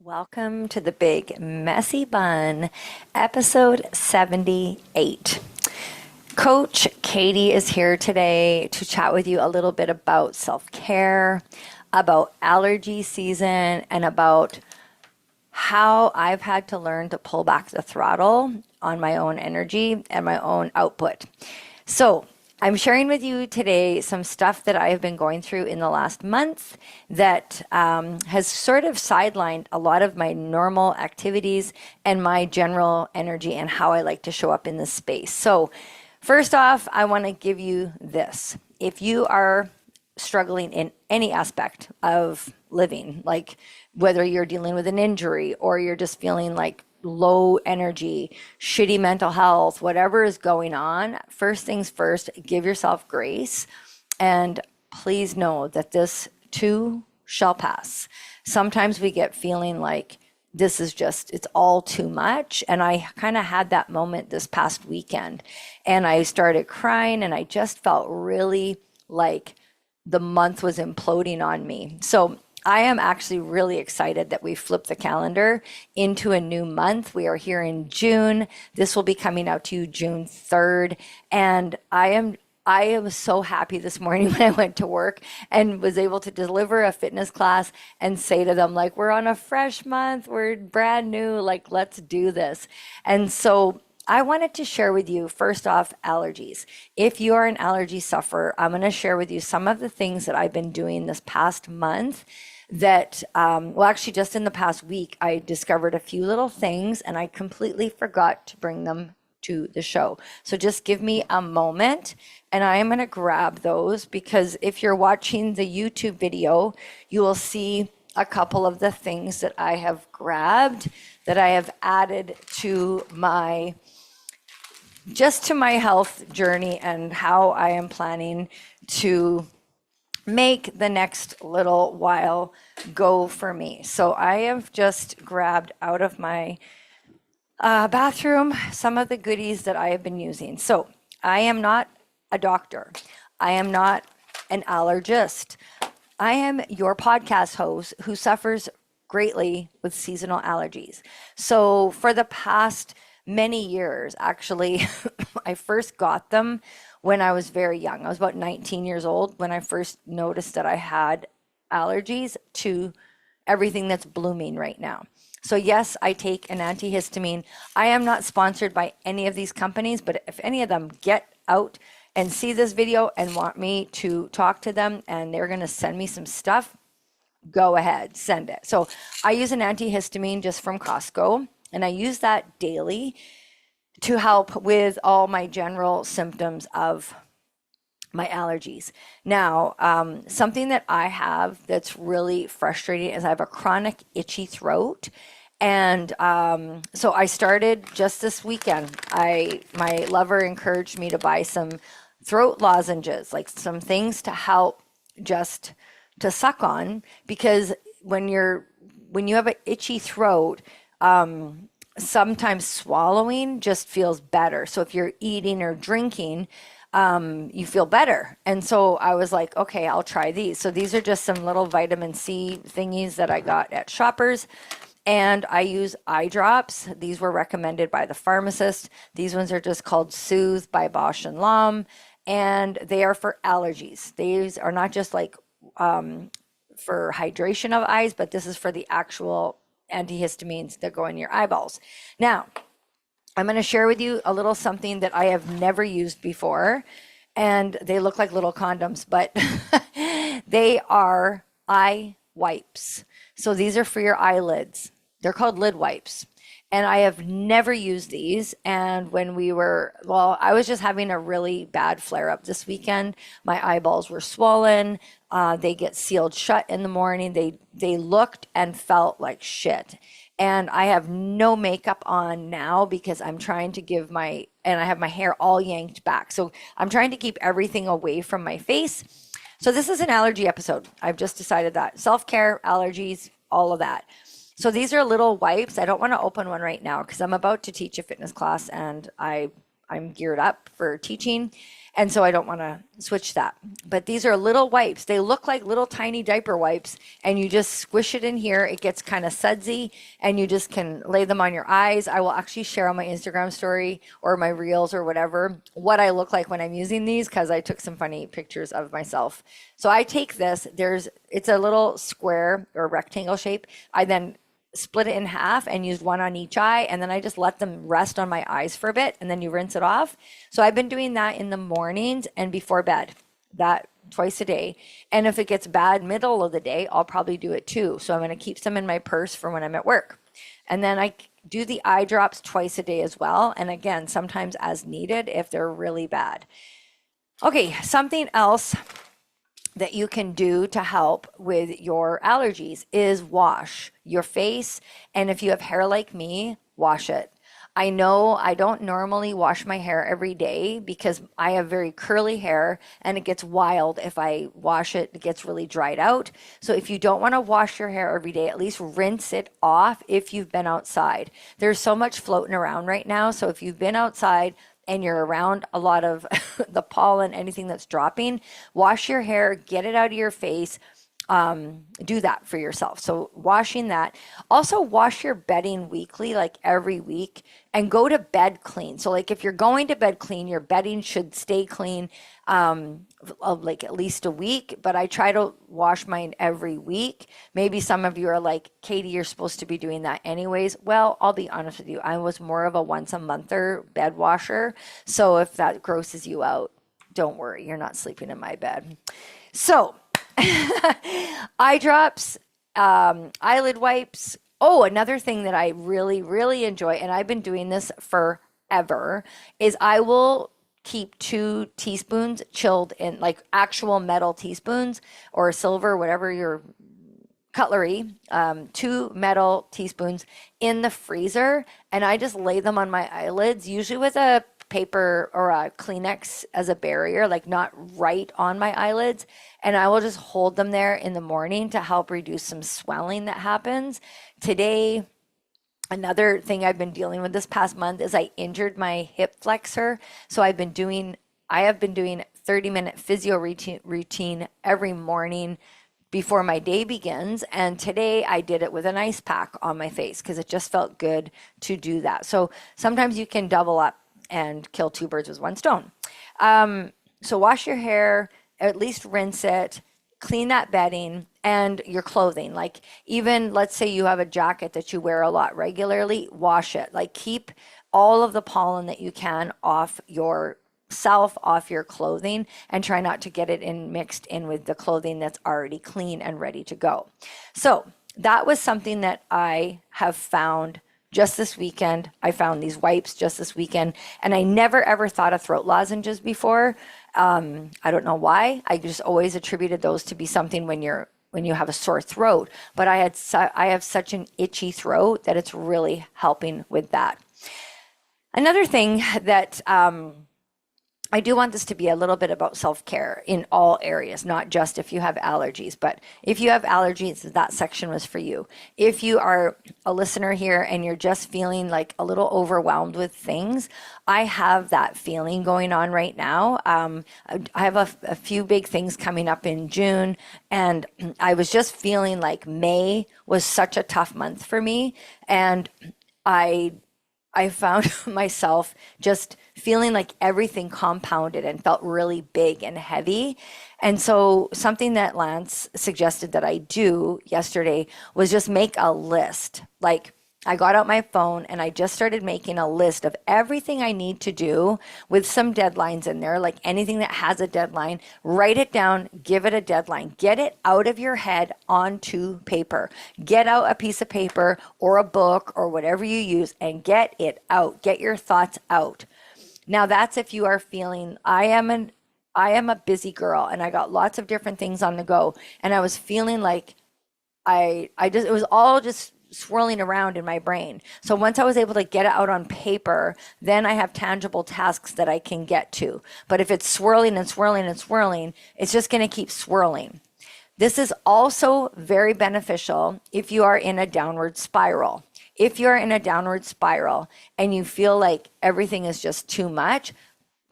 Welcome to the Big Messy Bun, episode 78. Coach Katey is here today to chat with you a little bit about self-care, about allergy season, and about how I've had to learn to pull back the throttle on my own energy and my own output. So, I'm sharing with you today some stuff that I have been going through in the last month that has sort of sidelined a lot of my normal activities and my general energy and how I like to show up in this space. So, first off, I want to give you this. If you are struggling in any aspect of living, like whether you're dealing with an injury or you're just feeling like low energy, shitty mental health, whatever is going on, first things first, give yourself grace. And please know that this too shall pass. Sometimes we get feeling like this is just, it's all too much. And I kind of had that moment this past weekend and I started crying and I just felt really like the month was imploding on me. So I am actually really excited that we flipped the calendar into a new month. We are here in June. This will be coming out to you June 3rd. And I am so happy this morning when I went to work and was able to deliver a fitness class and say to them, like, we're on a fresh month, we're brand new, like, let's do this. And so I wanted to share with you, first off, allergies. If you are an allergy sufferer, I'm going to share with you some of the things that I've been doing this past month that, actually, just in the past week, I discovered a few little things and I completely forgot to bring them to the show. So just give me a moment and I am going to grab those because if you're watching the YouTube video, you will see a couple of the things that I have grabbed that I have added to my health journey and how I am planning to make the next little while go for me. So I have just grabbed out of my bathroom some of the goodies that I have been using. So I am not a doctor. I am not an allergist. I am your podcast host who suffers greatly with seasonal allergies. So for the past many years, actually, I first got them when I was very young. I was about 19 years old when I first noticed that I had allergies to everything that's blooming right now. So yes, I take an antihistamine. I am not sponsored by any of these companies, but if any of them get out and see this video and want me to talk to them and they're going to send me some stuff, go ahead, send it. So I use an antihistamine just from Costco and I use that daily to help with all my general symptoms of my allergies. Now, something that I have that's really frustrating is I have a chronic itchy throat. And so I started just this weekend. My lover encouraged me to buy some throat lozenges, like some things to help just to suck on, because when you have an itchy throat, sometimes swallowing just feels better. So if you're eating or drinking, you feel better. And so I was like, okay, I'll try these. So these are just some little vitamin C thingies that I got at Shoppers. And I use eye drops. These were recommended by the pharmacist. These ones are just called Soothe by Bosch and Lomb. And they are for allergies. These are not just like for hydration of eyes, but this is for the actual antihistamines that go in your eyeballs. Now, I'm going to share with you a little something that I have never used before, and they look like little condoms, but they are eye wipes. So these are for your eyelids. They're called lid wipes. And I have never used these. And when I was just having a really bad flare up this weekend. My eyeballs were swollen. They get sealed shut in the morning. They looked and felt like shit. And I have no makeup on now because I'm trying to and I have my hair all yanked back. So I'm trying to keep everything away from my face. So this is an allergy episode. I've just decided that. Self-care, allergies, all of that. So these are little wipes. I don't want to open one right now because I'm about to teach a fitness class and I'm geared up for teaching. And so I don't want to switch that. But these are little wipes. They look like little tiny diaper wipes, and you just squish it in here. It gets kind of sudsy, and you just can lay them on your eyes. I will actually share on my Instagram story or my reels or whatever what I look like when I'm using these, because I took some funny pictures of myself. So I take this, it's a little square or rectangle shape. I then split it in half and used one on each eye, and then I just let them rest on my eyes for a bit, and then you rinse it off. So I've been doing that in the mornings and before bed, that twice a day. And if it gets bad middle of the day, I'll probably do it too. So I'm going to keep some in my purse for when I'm at work. And then I do the eye drops twice a day as well, and again, sometimes as needed if they're really bad. Okay, something else that you can do to help with your allergies is wash your face. And if you have hair like me, wash it. I know I don't normally wash my hair every day because I have very curly hair and it gets wild. If I wash it, it gets really dried out. So if you don't want to wash your hair every day, at least rinse it off if you've been outside. There's so much floating around right now. So if you've been outside and you're around a lot of the pollen, anything that's dropping, wash your hair, get it out of your face. Do that for yourself. So washing that. Also wash your bedding weekly, like every week, and go to bed clean. So like if you're going to bed clean, your bedding should stay clean like at least a week, but I try to wash mine every week. Maybe some of you are like, Katey, you're supposed to be doing that anyways. Well, I'll be honest with you. I was more of a once a monther bed washer. So if that grosses you out, don't worry. You're not sleeping in my bed. So eye drops, eyelid wipes. Oh, another thing that I really, really enjoy, and I've been doing this forever, is I will keep 2 teaspoons chilled in, like actual metal teaspoons or silver, whatever your cutlery, 2 metal teaspoons in the freezer, and I just lay them on my eyelids, usually with a paper or a Kleenex as a barrier, like not right on my eyelids. And I will just hold them there in the morning to help reduce some swelling that happens. Today, another thing I've been dealing with this past month is I injured my hip flexor. So I have been doing 30-minute physio routine every morning before my day begins. And today I did it with an ice pack on my face because it just felt good to do that. So sometimes you can double up and kill 2 birds with 1 stone. So wash your hair, at least rinse it, clean that bedding and your clothing. Like even let's say you have a jacket that you wear a lot regularly, wash it. Like keep all of the pollen that you can off yourself, off your clothing, and try not to get it mixed in with the clothing that's already clean and ready to go. So that was something that I have found just this weekend. I found these wipes just this weekend, and I never ever thought of throat lozenges before. I don't know why. I just always attributed those to be something when you have a sore throat. But I have such an itchy throat that it's really helping with that. Another thing that I do want this to be a little bit about self-care in all areas, not just if you have allergies, but if you have allergies, that section was for you. If you are a listener here and you're just feeling like a little overwhelmed with things, I have that feeling going on right now. I have a few big things coming up in June, and I was just feeling like May was such a tough month for me, and I found myself just feeling like everything compounded and felt really big and heavy. And so something that Lance suggested that I do yesterday was just make a list. Like I got out my phone and I just started making a list of everything I need to do with some deadlines in there, like anything that has a deadline. Write it down, give it a deadline, get it out of your head onto paper. Get out a piece of paper or a book or whatever you use and get it out. Get your thoughts out. Now that's if you are feeling, I am a busy girl and I got lots of different things on the go. And I was feeling like it was all just swirling around in my brain. So once I was able to get it out on paper, then I have tangible tasks that I can get to. But if it's swirling and swirling and swirling, it's just going to keep swirling. This is also very beneficial if you are in a downward spiral. If you're in a downward spiral and you feel like everything is just too much,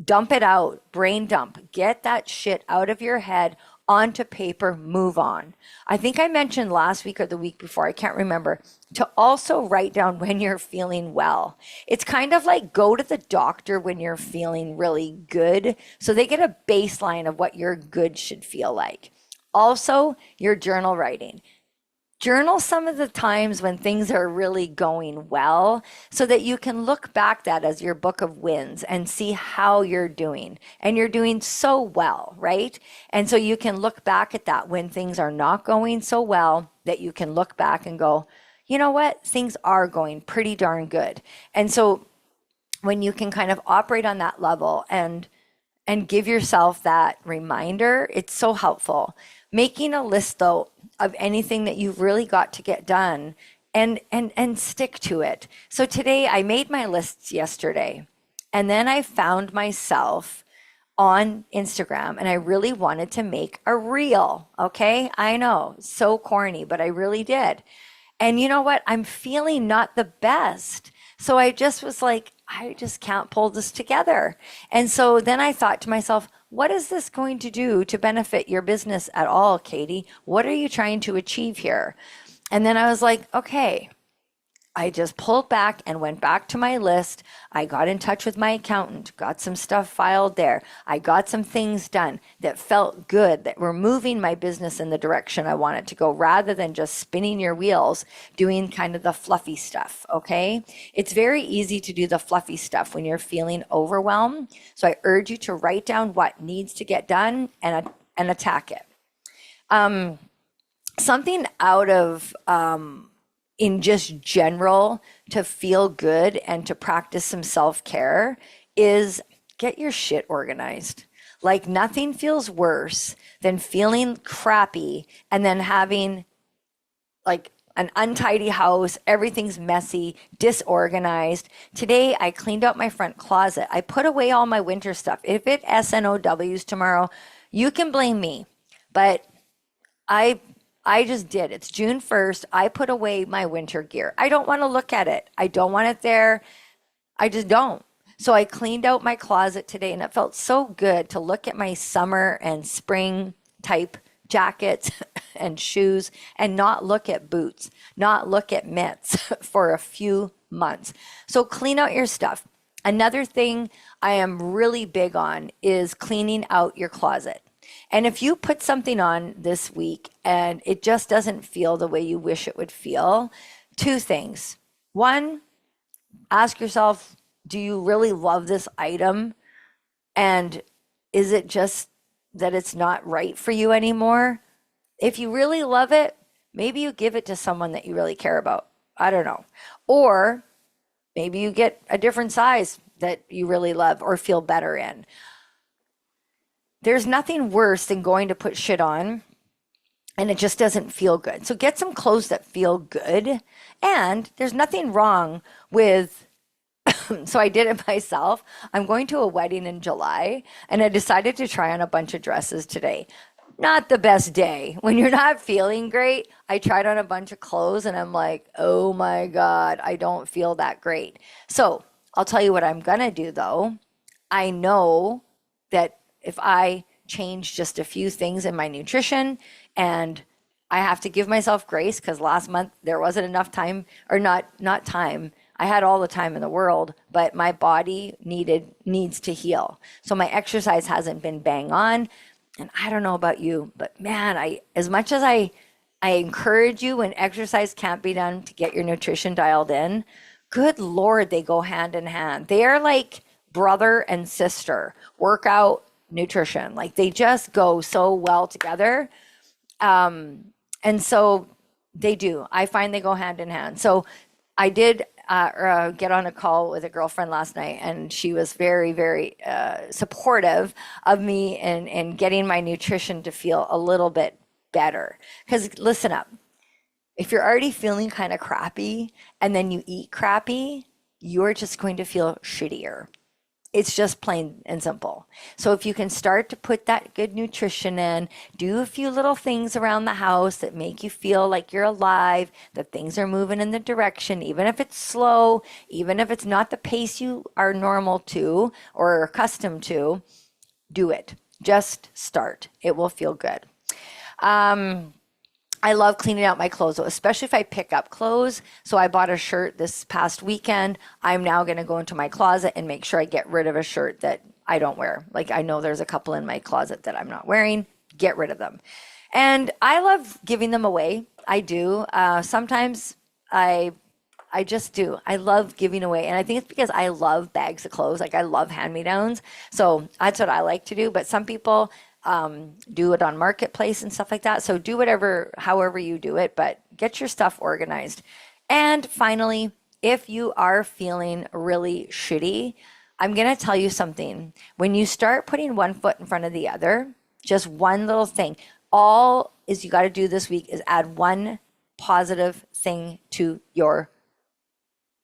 Dump it out, brain dump. Get that shit out of your head onto paper, move on. I think I mentioned last week or the week before, I can't remember, to also write down when you're feeling well. It's kind of like go to the doctor when you're feeling really good so they get a baseline of what your good should feel like. Also, your journal writing. Journal some of the times when things are really going well so that you can look back that as your book of wins and see how you're doing. And you're doing so well, right? And so you can look back at that when things are not going so well, that you can look back and go, you know what? Things are going pretty darn good. And so when you can kind of operate on that level and give yourself that reminder, it's so helpful. Making a list though of anything that you've really got to get done and stick to it. So today I made my lists yesterday, and then I found myself on Instagram and I really wanted to make a reel. Okay, I know, so corny, but I really did. And you know what? I'm feeling not the best. So I just was like, I just can't pull this together. And so then I thought to myself, what is this going to do to benefit your business at all, Katey? What are you trying to achieve here? And then I was like, okay, I just pulled back and went back to my list. I got in touch with my accountant, got some stuff filed there. I got some things done that felt good, that were moving my business in the direction I wanted to go, rather than just spinning your wheels, doing kind of the fluffy stuff, okay? It's very easy to do the fluffy stuff when you're feeling overwhelmed. So I urge you to write down what needs to get done and attack it. Something out of... in just general, to feel good and to practice some self-care is get your shit organized. Like nothing feels worse than feeling crappy and then having like an untidy house, everything's messy, disorganized. Today I cleaned out my front closet. I put away all my winter stuff. If it SNOWs tomorrow, you can blame me. But I just did. It's June 1st. I put away my winter gear. I don't want to look at it. I don't want it there. I just don't. So I cleaned out my closet today, and it felt so good to look at my summer and spring type jackets and shoes and not look at boots, not look at mitts for a few months. So clean out your stuff. Another thing I am really big on is cleaning out your closet. And if you put something on this week and it just doesn't feel the way you wish it would feel, two things. One, ask yourself, do you really love this item? And is it just that it's not right for you anymore? If you really love it, maybe you give it to someone that you really care about. I don't know. Or maybe you get a different size that you really love or feel better in. There's nothing worse than going to put shit on and it just doesn't feel good. So get some clothes that feel good. And there's nothing wrong with, so I did it myself. I'm going to a wedding in July and I decided to try on a bunch of dresses today. Not the best day. When you're not feeling great, I tried on a bunch of clothes and I'm like, oh my God, I don't feel that great. So I'll tell you what I'm going to do though. I know that if I change just a few things in my nutrition, and I have to give myself grace because last month there wasn't enough time, or not time. I had all the time in the world, but my body needs to heal. So my exercise hasn't been bang on. And I don't know about you, but man, as much as I encourage you when exercise can't be done to get your nutrition dialed in, good Lord, they go hand in hand. They are like brother and sister. Workout, nutrition, like they just go so well together. And so they do. I find they go hand in hand. So I did get on a call with a girlfriend last night, and she was very, very supportive of me and getting my nutrition to feel a little bit better. Because listen up, if you're already feeling kind of crappy and then you eat crappy, you're just going to feel shittier. It's just plain and simple. So if you can start to put that good nutrition in, do a few little things around the house that make you feel like you're alive, that things are moving in the direction, even if it's slow, even if it's not the pace you are normal to or accustomed to, do it. Just start. It will feel good. I love cleaning out my clothes, especially if I pick up clothes. So I bought a shirt this past weekend. I'm now going to go into my closet and make sure I get rid of a shirt that I don't wear. Like I know there's a couple in my closet that I'm not wearing. Get rid of them. And I love giving them away. I do. Sometimes I just do. I love giving away. And I think it's because I love bags of clothes. Like I love hand-me-downs. So that's what I like to do. But some people do it on Marketplace and stuff like that. So do whatever, however you do it, but get your stuff organized. And finally, if you are feeling really shitty, I'm going to tell you something. When you start putting one foot in front of the other, just one little thing, all is you got to do this week is add one positive thing to your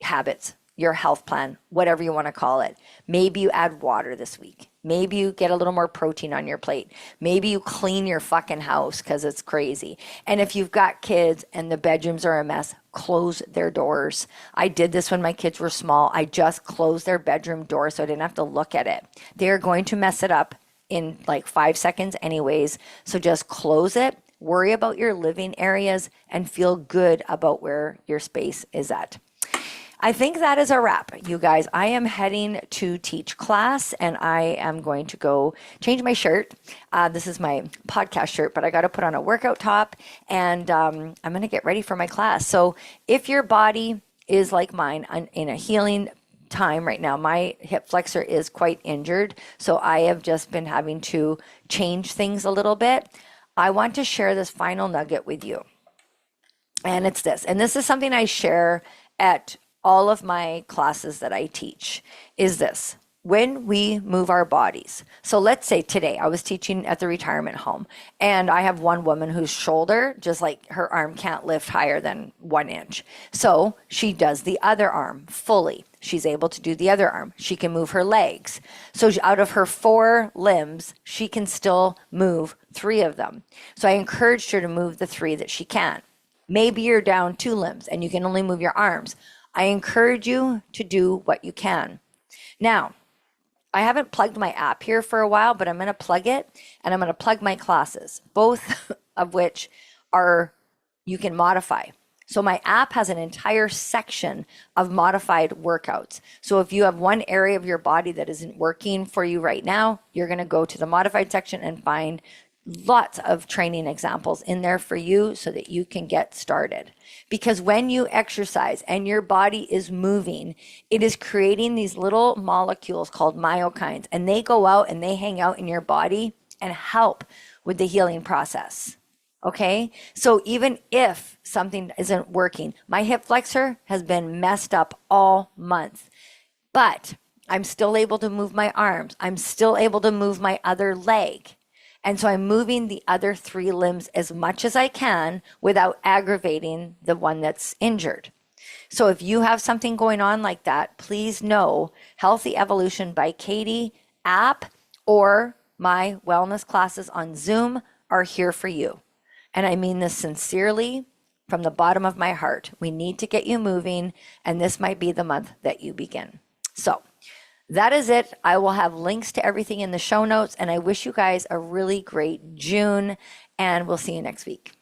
habits, your health plan, whatever you want to call it. Maybe you add water this week. Maybe you get a little more protein on your plate. Maybe you clean your fucking house because it's crazy. And if you've got kids and the bedrooms are a mess, close their doors. I did this when my kids were small. I just closed their bedroom door so I didn't have to look at it. They're going to mess it up in like 5 seconds anyways. So just close it, worry about your living areas, and feel good about where your space is at. I think that is a wrap, you guys. I am heading to teach class and I am going to go change my shirt. This is my podcast shirt, but I got to put on a workout top and I'm going to get ready for my class. So if your body is like mine in a healing time right now, my hip flexor is quite injured. So I have just been having to change things a little bit. I want to share this final nugget with you. And it's this. And this is something I share at all of my classes that I teach, is this. When we move our bodies. So let's say today I was teaching at the retirement home and I have one woman whose shoulder, just like her arm can't lift higher than 1 inch. So she does the other arm fully. She's able to do the other arm. She can move her legs. So out of her 4 limbs, she can still move 3 of them. So I encouraged her to move the 3 that she can. Maybe you're down 2 limbs and you can only move your arms. I encourage you to do what you can. Now, I haven't plugged my app here for a while, but I'm going to plug it and I'm going to plug my classes, both of which are you can modify. So my app has an entire section of modified workouts. So if you have one area of your body that isn't working for you right now, you're going to go to the modified section and find lots of training examples in there for you so that you can get started. Because when you exercise and your body is moving, it is creating these little molecules called myokines, and they go out and they hang out in your body and help with the healing process. Okay? So even if something isn't working, my hip flexor has been messed up all month, but I'm still able to move my arms. I'm still able to move my other leg. And so I'm moving the other 3 limbs as much as I can without aggravating the one that's injured. So if you have something going on like that, please know Healthy Evolution by Katey app or my wellness classes on Zoom are here for you. And I mean this sincerely from the bottom of my heart. We need to get you moving, and this might be the month that you begin. So that is it. I will have links to everything in the show notes, and I wish you guys a really great June, and we'll see you next week.